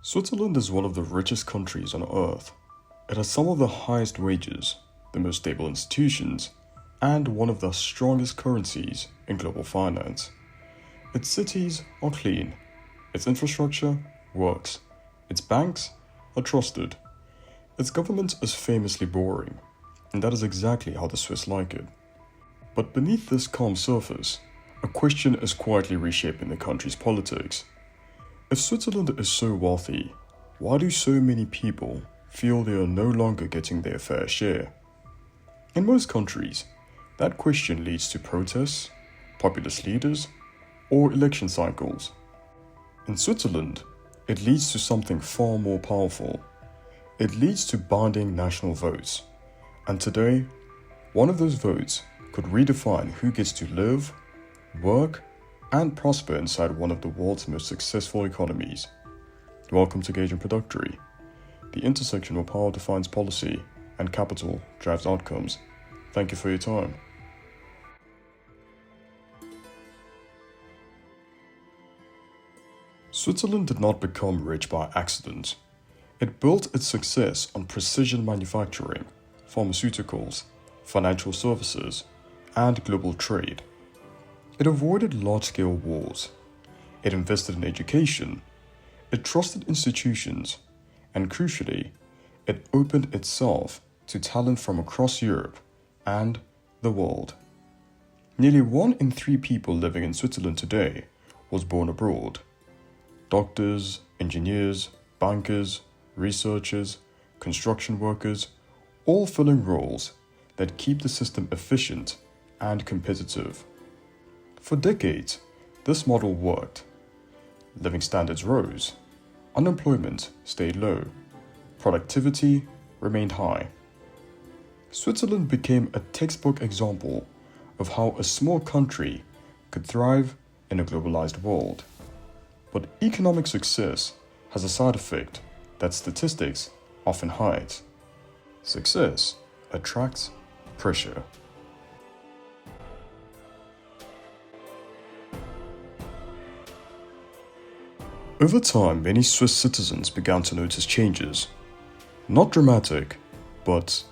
Switzerland is one of the richest countries on earth. It has some of the highest wages, the most stable institutions, and one of the strongest currencies in global finance. Its cities are clean, its infrastructure works, its banks are trusted, its government is famously boring, and that is exactly how the Swiss like it. But beneath this calm surface, a question is quietly reshaping the country's politics. If Switzerland is so wealthy, why do so many people feel they are no longer getting their fair share? In most countries, that question leads to protests, populist leaders, or election cycles. In Switzerland, it leads to something far more powerful. It leads to binding national votes. And today, one of those votes could redefine who gets to live, work, and prosper inside one of the world's most successful economies. Welcome to Gauge and Productory. The intersection where power defines policy and capital drives outcomes. Thank you for your time. Switzerland did not become rich by accident. It built its success on precision manufacturing, pharmaceuticals, financial services, and global trade. It avoided large-scale wars. It invested in education. It trusted institutions. And crucially, it opened itself to talent from across Europe and the world. Nearly 1 in 3 people living in Switzerland today was born abroad. Doctors, engineers, bankers, researchers, construction workers, all filling roles that keep the system efficient and competitive. For decades, this model worked. Living standards rose, unemployment stayed low, productivity remained high. Switzerland became a textbook example of how a small country could thrive in a globalized world. But economic success has a side effect that statistics often hide. Success attracts pressure. Over time, many Swiss citizens began to notice changes. Not dramatic, but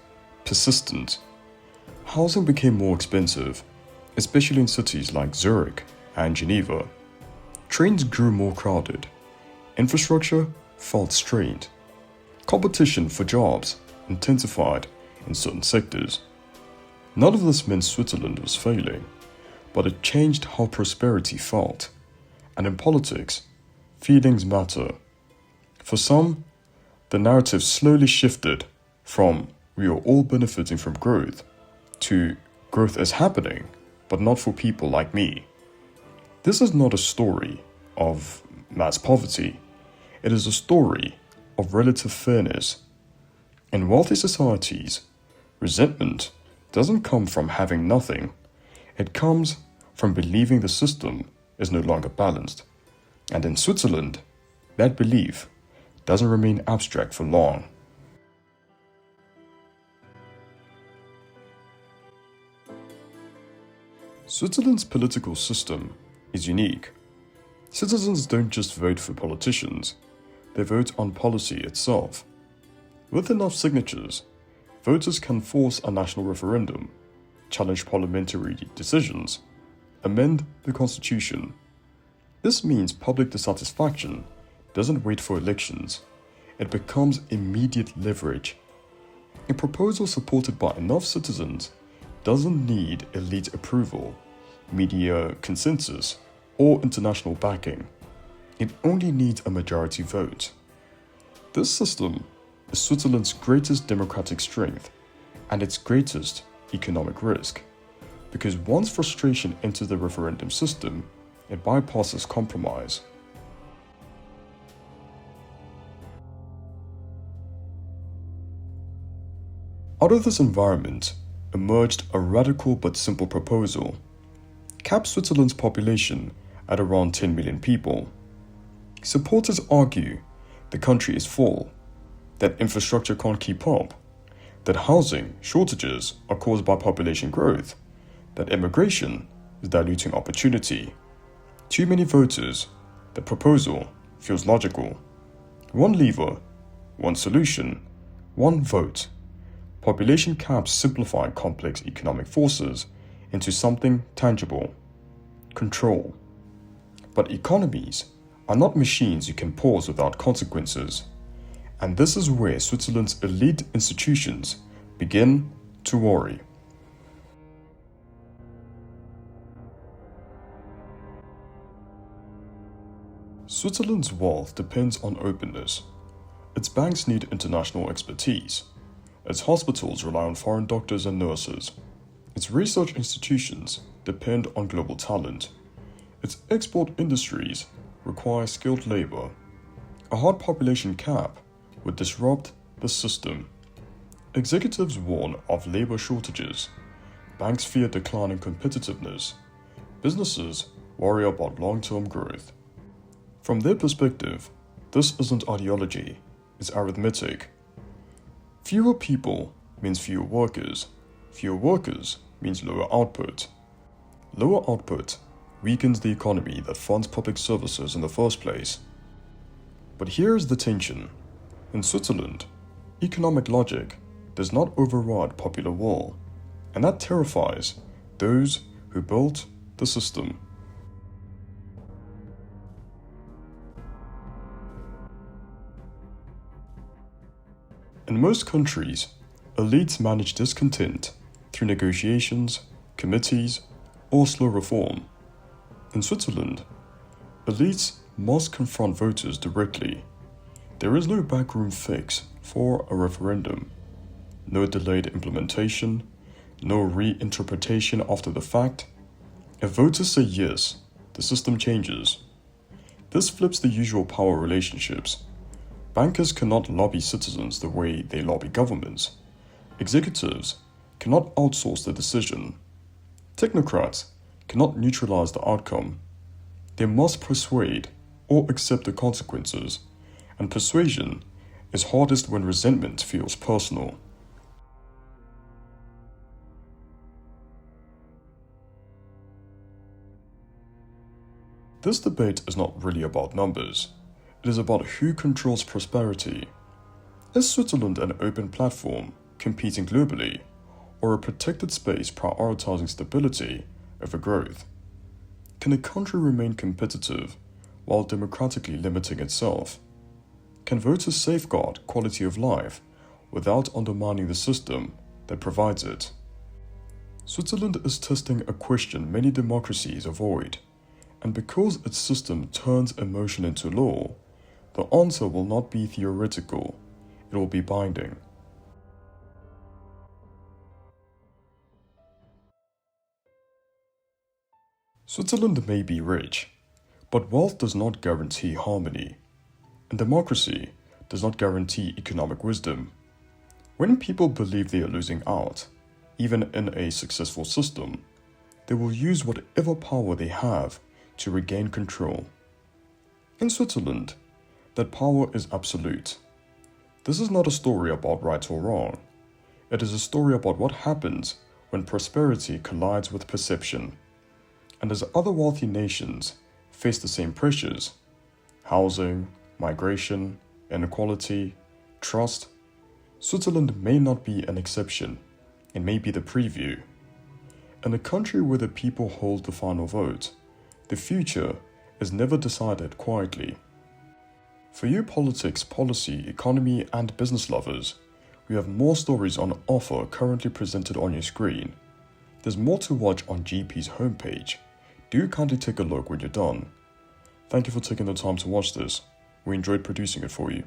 persistent. Housing became more expensive, especially in cities like Zurich and Geneva. Trains grew more crowded. Infrastructure felt strained. Competition for jobs intensified in certain sectors. None of this meant Switzerland was failing, but it changed how prosperity felt. And in politics, feelings matter. For some, the narrative slowly shifted from "we are all benefiting from growth" to "growth is happening, but not for people like me." This is not a story of mass poverty. It is a story of relative fairness. In wealthy societies, resentment doesn't come from having nothing. It comes from believing the system is no longer balanced. And in Switzerland, that belief doesn't remain abstract for long. Switzerland's political system is unique. Citizens don't just vote for politicians, they vote on policy itself. With enough signatures, voters can force a national referendum, challenge parliamentary decisions, amend the constitution. This means public dissatisfaction doesn't wait for elections. It becomes immediate leverage. A proposal supported by enough citizens doesn't need elite approval, media consensus, or international backing. It only needs a majority vote. This system is Switzerland's greatest democratic strength and its greatest economic risk, because once frustration enters the referendum system, it bypasses compromise. Out of this environment emerged a radical but simple proposal. Cap Switzerland's population at around 10 million people. Supporters argue the country is full, that infrastructure can't keep up, that housing shortages are caused by population growth, that immigration is diluting opportunity. Too many voters, the proposal feels logical. One lever, one solution, one vote. Population caps simplify complex economic forces into something tangible: control. But economies are not machines you can pause without consequences. And this is where Switzerland's elite institutions begin to worry. Switzerland's wealth depends on openness. Its banks need international expertise. Its hospitals rely on foreign doctors and nurses. Its research institutions depend on global talent. Its export industries require skilled labor. A hard population cap would disrupt the system. Executives warn of labor shortages. Banks fear declining competitiveness. Businesses worry about long-term growth. From their perspective, this isn't ideology, it's arithmetic. Fewer people means fewer workers. Fewer workers means lower output. Lower output weakens the economy that funds public services in the first place. But here is the tension. In Switzerland, economic logic does not override popular will, and that terrifies those who built the system. In most countries, elites manage discontent through negotiations, committees, or slow reform. In Switzerland, elites must confront voters directly. There is no backroom fix for a referendum, no delayed implementation, no reinterpretation after the fact. If voters say yes, the system changes. This flips the usual power relationships. Bankers cannot lobby citizens the way they lobby governments. Executives cannot outsource the decision. Technocrats cannot neutralize the outcome. They must persuade or accept the consequences, and persuasion is hardest when resentment feels personal. This debate is not really about numbers. It is about who controls prosperity. Is Switzerland an open platform competing globally, or a protected space prioritizing stability over growth? Can a country remain competitive while democratically limiting itself? Can voters safeguard quality of life without undermining the system that provides it? Switzerland is testing a question many democracies avoid, and because its system turns emotion into law, the answer will not be theoretical, it will be binding. Switzerland may be rich, but wealth does not guarantee harmony, and democracy does not guarantee economic wisdom. When people believe they are losing out, even in a successful system, they will use whatever power they have to regain control. In Switzerland, that power is absolute. This is not a story about right or wrong. It is a story about what happens when prosperity collides with perception. And as other wealthy nations face the same pressures, housing, migration, inequality, trust, Switzerland may not be an exception. It may be the preview. In a country where the people hold the final vote, the future is never decided quietly. For you politics, policy, economy, and business lovers, we have more stories on offer currently presented on your screen. There's more to watch on GP's homepage. Do kindly take a look when you're done. Thank you for taking the time to watch this. We enjoyed producing it for you.